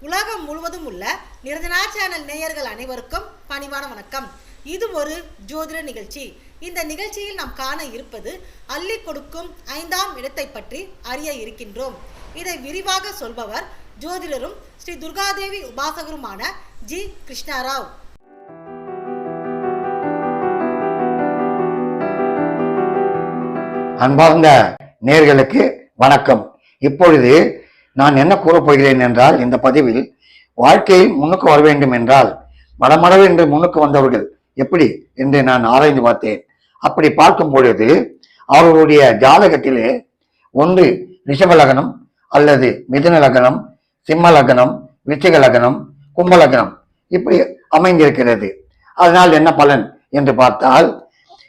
உலகம் முழுவதும் உள்ள நிரஞ்சனா சேனல் நேயர்கள் அனைவருக்கும் பணிவான வணக்கம். இது ஒரு ஜோதிட நிகழ்ச்சி. இந்த நிகழ்ச்சியில் நாம் காண இருப்பது அள்ளி கொடுக்கும் 5ஆம் இடத்தை பற்றி அறிய இருக்கின்றோம். இதை விரிவாக சொல்பவர் ஜோதிடரும் ஸ்ரீ துர்காதேவி உபாசகருமான ஜி கிருஷ்ணராவ். அன்பார்ந்த நேயர்களுக்கு வணக்கம். இப்பொழுது நான் என்ன கூறப்போகிறேன் என்றால், இந்த பதிவில் வாழ்க்கையில் முன்னுக்கு வர வேண்டும் என்றால் மடமடவென்று முன்னுக்கு வந்தவர்கள் எப்படி என்று நான் ஆராய்ந்து பார்த்தேன். அப்படி பார்க்கும் பொழுது அவர்களுடைய ஜாதகத்திலே ஒன்று ரிஷப லக்னம் அல்லது மிதுன லக்னம், சிம்ம லக்னம், விருச்சிக லக்னம், கும்ப லக்னம் இப்படி அமைந்திருக்கிறது. அதனால் என்ன பலன் என்று பார்த்தால்,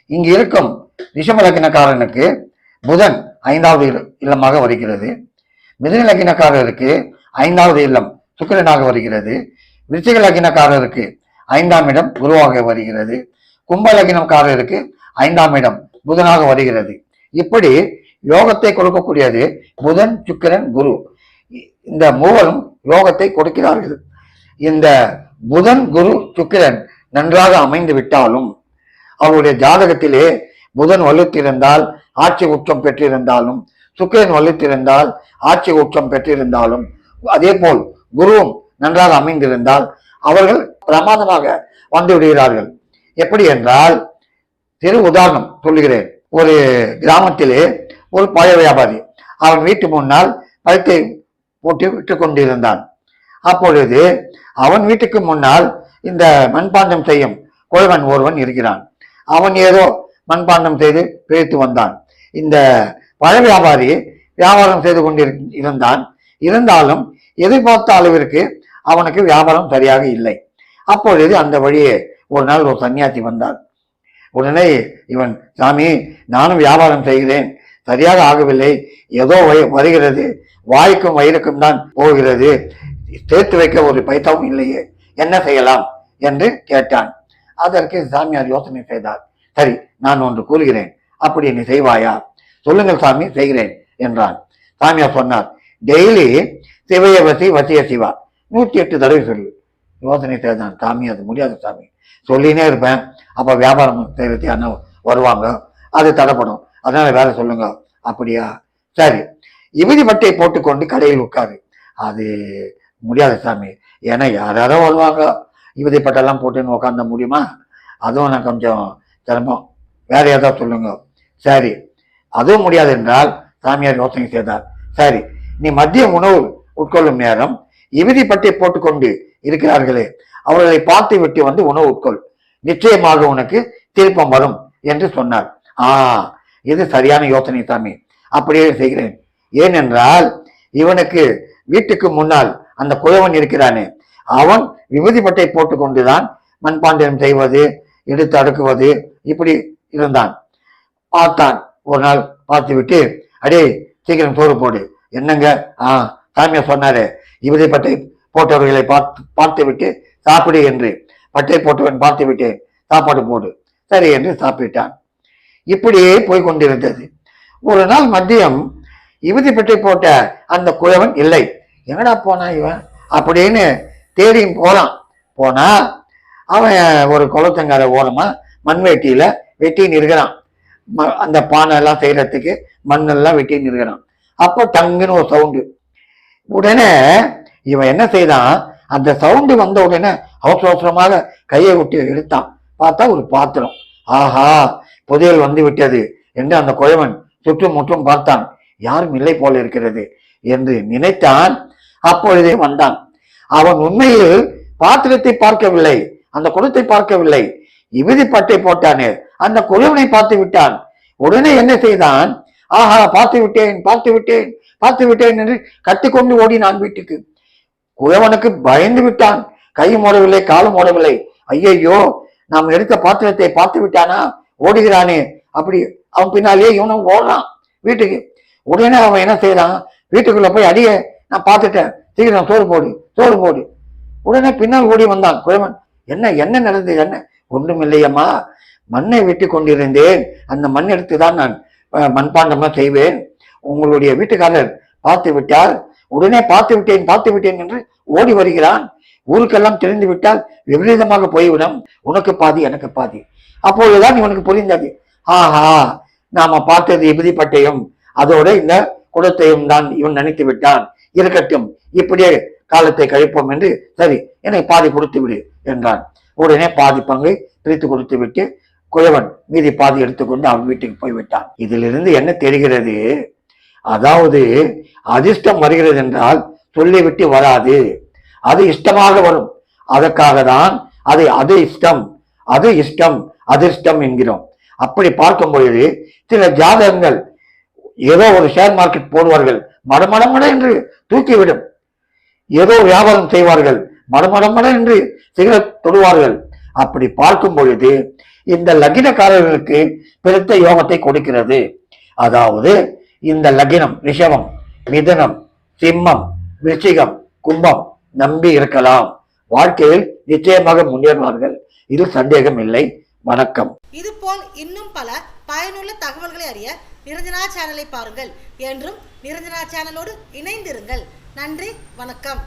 இங்கு இருக்கும் ரிஷப லக்னக்காரனுக்கு புதன் 5வது இல்லமாக வருகிறது. மிதுன லக்னக்காரருக்கு 5வது இல்லம் சுக்கிரனாக வருகிறது. விருச்சிக லக்னக்காரருக்கு 5ஆம் இடம் குருவாக வருகிறது. கும்ப லக்னக்காரருக்கு 5ஆம் இடம் புதனாக வருகிறது. இப்படி யோகத்தை கொடுக்கக்கூடியது புதன், சுக்கிரன், குரு. இந்த மூவரும் யோகத்தை கொடுக்கிறார்கள். இந்த புதன், குரு, சுக்கிரன் நன்றாக அமைந்து விட்டாலும், அவருடைய ஜாதகத்திலே புதன் வலுத்திருந்தால், ஆட்சி உச்சம் பெற்றிருந்தாலும், சுக்கிரன் வலுத்திருந்தால், ஆட்சி உச்சம் பெற்றிருந்தாலும், அதே போல் குருவும் நன்றாக அமைந்திருந்தால் அவர்கள் பிரமாதமாக வந்து விடுகிறார்கள். எப்படி என்றால், சிறு உதாரணம் சொல்லுகிறேன். ஒரு கிராமத்திலே ஒரு பழ வியாபாரி அவன் வீட்டு முன்னால் பழத்தை போட்டு விட்டு கொண்டிருந்தான். அப்பொழுது அவன் வீட்டுக்கு முன்னால் இந்த மண்பாண்டம் செய்யும் குழவன் ஒருவன் இருக்கிறான். அவன் ஏதோ மண்பாண்டம் செய்து பிழைத்து வந்தான். இந்த பழ வியாபாரி வியாபாரம் செய்து கொண்டிருந்தான். இருந்தாலும் எதிர்பார்த்த அளவிற்கு அவனுக்கு வியாபாரம் சரியாக இல்லை. அப்பொழுது அந்த வழியே ஒரு நாள் ஒரு சன்னியாசி வந்தார். உடனே இவன், சாமி, நானும் வியாபாரம் செய்கிறேன், சரியாக ஆகவில்லை, ஏதோ வருகிறது, வாய்க்கும் வயிறுக்கும் தான் போகிறது, சேர்த்து வைக்க ஒரு பைசாவும் இல்லையே, என்ன செய்யலாம் என்று கேட்டான். அதற்கு சாமியார் யோசனை செய்தார். சரி, நான் ஒன்று கூறுகிறேன், அப்படி நீ செய்வாயா? சொல்லுங்கள் சாமி, செய்கிறேன் என்றான். சாமியார் சொன்னார், டெய்லி சிவைய வசி வசிய சிவா 108 தடவை சொல்லு. யோசனை செய்தான். சாமி, அது முடியாது சாமி, சொல்லினே இருப்பேன், அப்ப வியாபாரம் செய்யறது யாருன்னா வருவாங்க, அது தடைப்படும், அதனால வேலை சொல்லுங்க. அப்படியா, சரி, இறுதி பட்டை போட்டுக்கொண்டு கடையில் உட்காரு. அது முடியாது சாமி, ஏன்னா யாரோ வருவாங்க, இறுதி பட்டெல்லாம் போட்டுன்னு உட்காந்த முடியுமா? அதுவும் நான் கொஞ்சம் சிரமம், வேற ஏதாவது சொல்லுங்க. சரி, அதுவும் முடியாது என்றால் சாமியார் யோசனை செய்தார். சரி, நீ மதிய உணவு உட்கொள்ளும் நேரம் இறுதி பட்டை போட்டுக்கொண்டு இருக்கிறார்களே, அவர்களை பார்த்து விட்டு வந்து உணவு உட்கொள், நிச்சயமாக உனக்கு திருப்பம் வரும் என்று சொன்னார். இது சரியான யோசனை சாமி, அப்படியே செய்கிறேன். ஏனென்றால் இவனுக்கு வீட்டுக்கு முன்னால் அந்த குழவன் இருக்கிறானே, அவன் விபூதி பட்டை போட்டுக்கொண்டுதான் மண்பாண்டம் செய்வது, எடுத்து அடுக்குவது இப்படி இருந்தான். பார்த்தான். ஒரு நாள் பார்த்து விட்டு, அடே சீக்கிரம் சோறு போடு. என்னங்க? சாமியார் சொன்னாரு, இவரை பட்டை போட்டவர்களை பார்த்து விட்டு சாப்பிடு என்று. பட்டை போட்டவன் பார்த்து விட்டு சாப்பாடு போடு. சரி என்று சாப்பிட்டான். இப்படியே போய் கொண்டிருந்தது. ஒரு நாள் மதியம் இறுதி பட்டை போட்ட அந்த குழவன் இல்லை. எங்கடா போனா இவன் அப்படின்னு தேடி போனா அவன் ஒரு குளத்தங்கார ஓரமா மண்வெட்டியில வெட்டின்னு இருக்கிறான். அந்த பானை எல்லாம் செய்யறதுக்கு மண்ணெல்லாம் வெட்டின்னு இருக்கிறான். அப்போ டங்குன்னு ஒரு சவுண்டு. உடனே இவன் என்ன செய்தான், அந்த சவுண்டு வந்த உடனே அவசர அவசரமாக கையை விட்டு எடுத்தான். பார்த்தா ஒரு பாத்திரம். ஆஹா, புதையல் வந்து விட்டது என்று அந்த குழவன் சுற்றும் முற்றும் பார்த்தான். யாரும் இல்லை போல இருக்கிறது என்று நினைத்தான். அப்பொழுதே வந்தான். அவன் உண்மையில் பாத்திரத்தை பார்க்கவில்லை, அந்த குடத்தை பார்க்கவில்லை, இறுதி பட்டை போட்டானே அந்த குழவனை பார்த்து விட்டான். உடனே என்ன செய்தான், ஆஹா, பார்த்து விட்டேன் என்று கத்திக்கொண்டு ஓடினான் வீட்டுக்கு. குழவனுக்கு பயந்து விட்டான். கை மூடவில்லை, காலும் மூடவில்லை. ஐயையோ, நாம் எடுத்த பாத்திரத்தை பார்த்து விட்டானா, ஓடுகிறானே. அப்படி அவன் பின்னாலேயே இவனும் ஓடுறான் வீட்டுக்கு. உடனே அவன் என்ன செய்யறான், வீட்டுக்குள்ள போய், அடிய நான் பார்த்துட்டேன், சீக்கிரம் சோறு போடு. உடனே பின்னால் ஓடி வந்தான் குழவன். என்ன நடந்தது? என்ன? ஒன்றும் இல்லையம்மா, மண்ணை வெட்டி கொண்டிருந்தேன், அந்த மண் எடுத்துதான் நான் மண்பாண்டமா செய்வேன். உங்களுடைய வீட்டுக்காரர் பார்த்து விட்டார், உடனே பார்த்து விட்டேன் என்று ஓடி வருகிறான். ஊருக்கெல்லாம் தெரிந்து விட்டால் விபரீதமாக போய்விடும். உனக்கு பாதி எனக்கு பாதி. அப்பொழுதுதான் இவனுக்கு புரிந்தது, ஆஹா, நாம பார்த்தது விபதிப்பட்டையும் அதோட இந்த குடத்தையும் தான் இவன் நினைத்து விட்டான். இருக்கட்டும், இப்படியே காலத்தை கழிப்போம் என்று, சரி எனக்கு பாதி கொடுத்து விடு என்றான். உடனே பாதி பங்கை பிரித்து கொடுத்து விட்டு குயவன் மீதி பாதி எடுத்துக்கொண்டு அவன் வீட்டுக்கு போய்விட்டான். இதிலிருந்து என்ன தெரிகிறது? அதாவது அதிர்ஷ்டம் வருகிறது என்றால் சொல்லிவிட்டு வராது, அது இஷ்டமாக வரும். அதற்காக தான் அது இஷ்டம் அதிர்ஷ்டம் என்கிறோம். அப்படி பார்க்கும் பொழுது சில ஜாதகங்கள் ஏதோ ஒரு ஷேர் மார்க்கெட் போடுவார்கள், மடமடமட என்று தூக்கிவிடும். ஏதோ வியாபாரம் செய்வார்கள், மடமடமட என்று சிகரெட் தொடுவார்கள். அப்படி பார்க்கும் பொழுது இந்த லக்னக்காரர்களுக்கு பெருத்த யோகத்தை கொடுக்கிறது. அதாவது இந்த லக்னம் ரிஷபம், மிதுனம், சிம்மம், விருச்சிகம், கும்பம் நம்பி இருக்கலாம். வாழ்க்கையில் நிச்சயமாக முன்னேறுவார்கள். இது சந்தேகம் இல்லை. வணக்கம். இதுபோல் இன்னும் பல பயனுள்ள தகவல்களை அறிய நிரஞ்சனா சேனலை பாருங்கள். என்றும் நிரஞ்சனா சேனலோடு இணைந்திருங்கள். நன்றி, வணக்கம்.